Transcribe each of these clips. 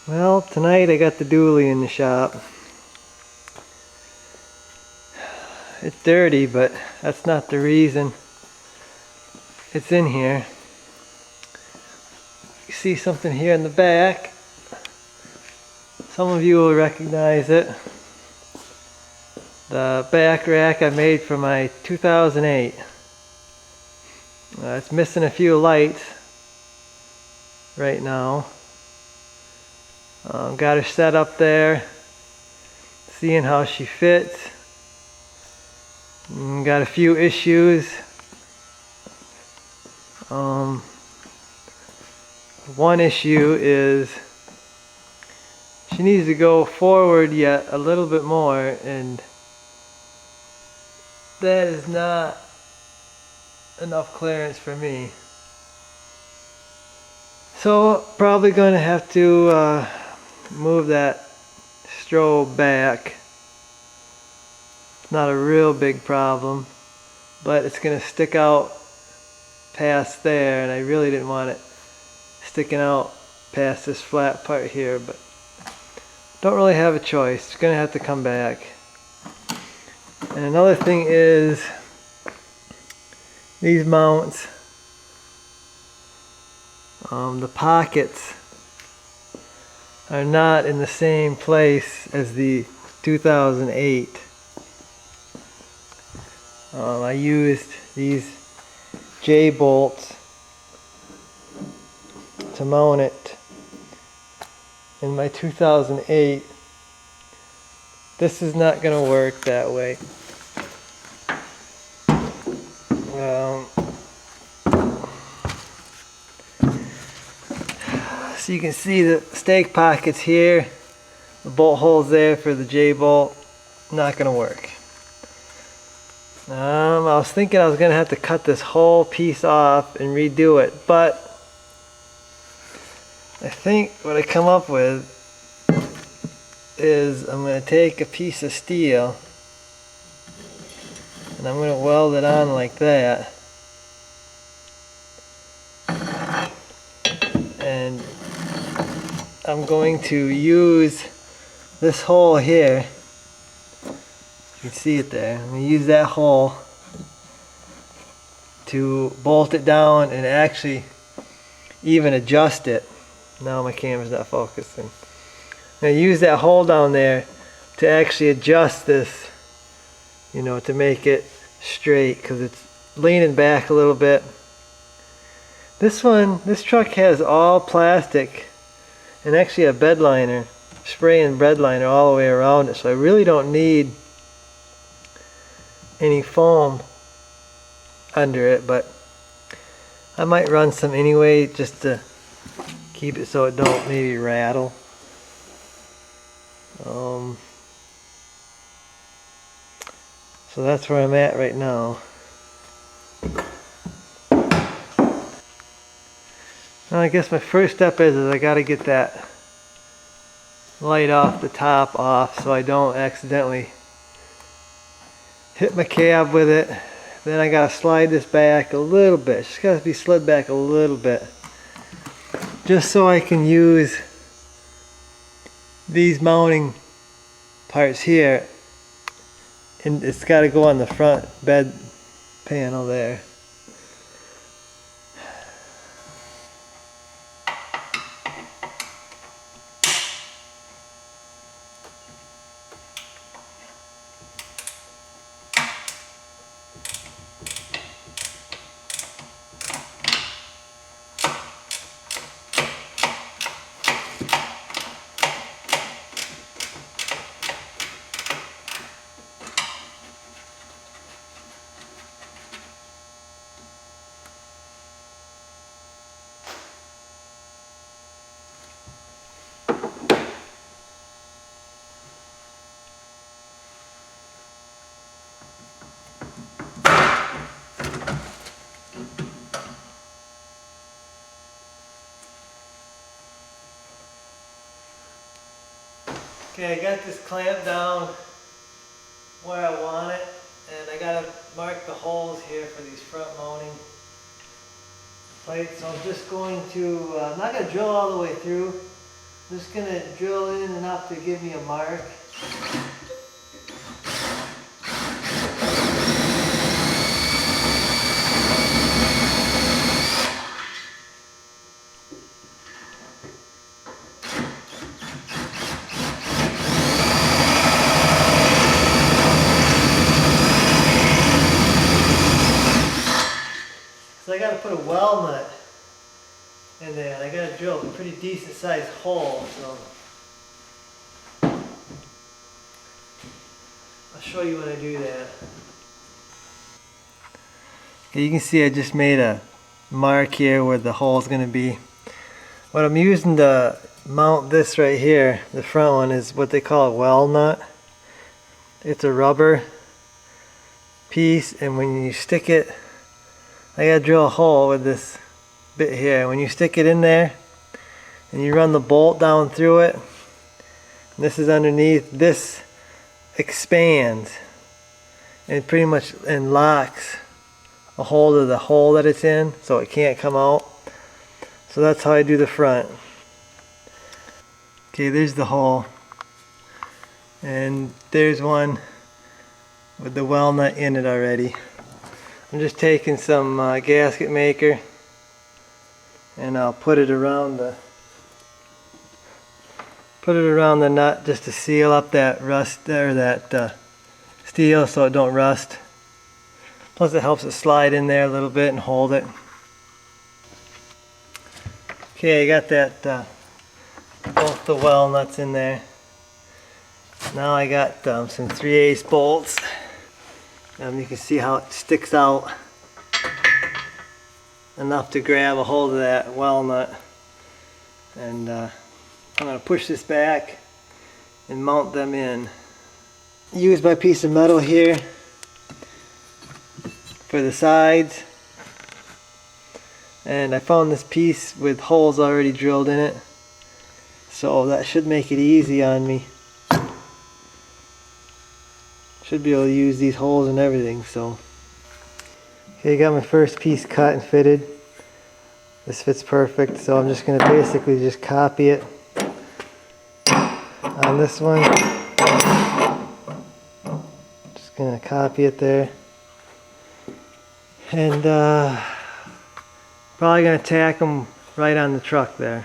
Well, tonight I got the dually in the shop. It's dirty, but that's not the reason it's in here. You see something here in the back. Some of you will recognize it. The back rack I made for my 2008. It's missing a few lights right now. Got her set up there, seeing how she fits. Got a few issues. One issue is she needs to go forward yet a little bit more, and that is not enough clearance for me. So probably going to have to move that strobe back. It's not a real big problem, but it's going to stick out past there, and I really didn't want it sticking out past this flat part here, but don't really have a choice. It's going to have to come back. And another thing is these mounts, the pockets are not in the same place as the 2008. I used these J-bolts to mount it in my 2008. This is not going to work that way. So you can see the stake pockets here, the bolt holes there for the J-bolt, not going to work. I was thinking I was going to have to cut this whole piece off and redo it, but I think what I come up with is I'm going to take a piece of steel and I'm going to weld it on like that, and I'm going to use this hole here. You can see it there. I'm going to use that hole to bolt it down and actually even adjust it. Now my camera's not focusing. I'm going to use that hole down there to actually adjust this, you know, to make it straight, because it's leaning back a little bit. This truck has all plastic and actually a bed liner, spray and bed liner all the way around it, so I really don't need any foam under it, but I might run some anyway just to keep it so it don't maybe rattle. So that's where I'm at right now. Now I guess my first step is I got to get that light off the top off so I don't accidentally hit my cab with it. Then I gotta slide this back a little bit. It's just gotta be slid back a little bit, just so I can use these mounting parts here, and it's got to go on the front bed panel there. Okay, I got this clamped down where I want it, and I gotta mark the holes here for these front mounting plates. So I'm just going to, I'm not going to drill all the way through. I'm just gonna drill in enough to give me a mark. So I gotta put a well nut in there, and I gotta drill a pretty decent sized hole, so I'll show you when I do that. Okay, you can see I just made a mark here where the hole is gonna be. What I'm using to mount this right here, the front one, is what they call a well nut. It's a rubber piece, and when you stick it, I gotta drill a hole with this bit here. When you stick it in there and you run the bolt down through it, and this is underneath, this expands and pretty much locks a hold of the hole that it's in, so it can't come out. So that's how I do the front. Okay, there's the hole, and there's one with the well nut in it already. I'm just taking some gasket maker, and I'll put it around the nut just to seal up that rust or that steel so it don't rust. Plus it helps it slide in there a little bit and hold it. Okay, I got that both the well nuts in there. Now I got some 3/8 bolts. You can see how it sticks out enough to grab a hold of that well nut. And I'm going to push this back and mount them in. Use my piece of metal here for the sides. And I found this piece with holes already drilled in it, so that should make it easy on me. Should be able to use these holes and everything. So okay, got my first piece cut and fitted. This fits perfect, so I'm just going to basically just copy it on this one. Just going to copy it there, and probably going to tack them right on the truck there.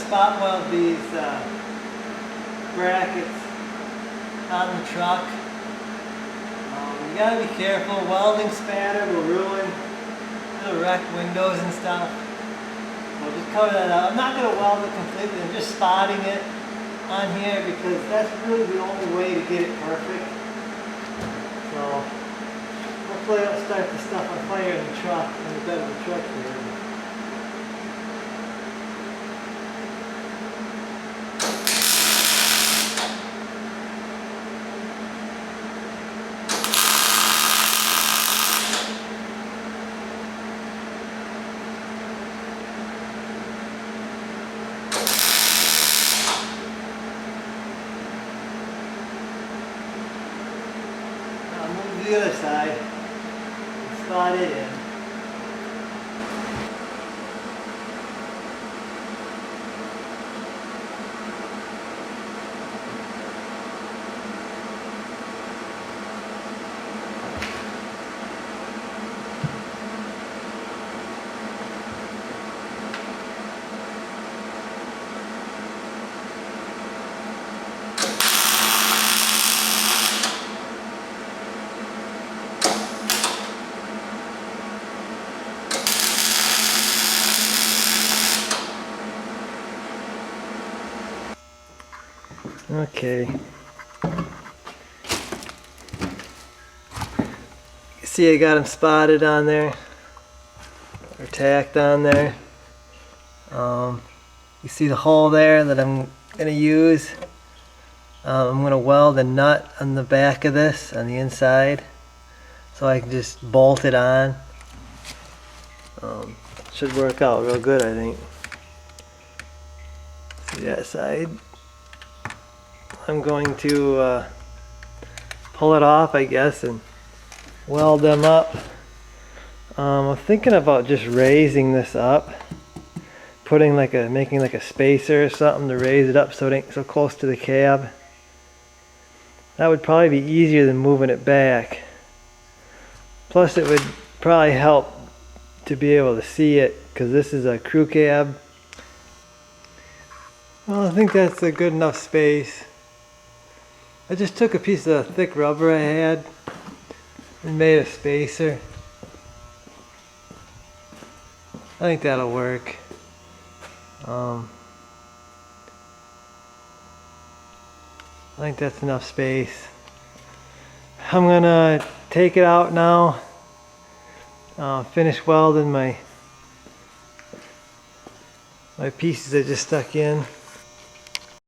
Spot weld these brackets on the truck. You gotta be careful. Welding spatter will ruin, it'll wreck windows and stuff. So just cover that up. I'm not gonna weld it completely. I'm just spotting it on here because that's really the only way to get it perfect. So hopefully I don't start the stuff on fire in the truck, in the bed of the truck here. The other side and slot it in. Okay. See, I got them spotted on there, or tacked on there. You see the hole there that I'm going to use. I'm going to weld a nut on the back of this, on the inside, so I can just bolt it on. Should work out real good, I think. See that side? I'm going to pull it off, I guess, and weld them up. I'm thinking about just raising this up, making like a spacer or something to raise it up so it ain't so close to the cab. That would probably be easier than moving it back. Plus it would probably help to be able to see it, because this is a crew cab. Well, I think that's a good enough space. I just took a piece of thick rubber I had and made a spacer. I think that'll work. I think that's enough space. I'm gonna take it out now. Finish welding my pieces I just stuck in.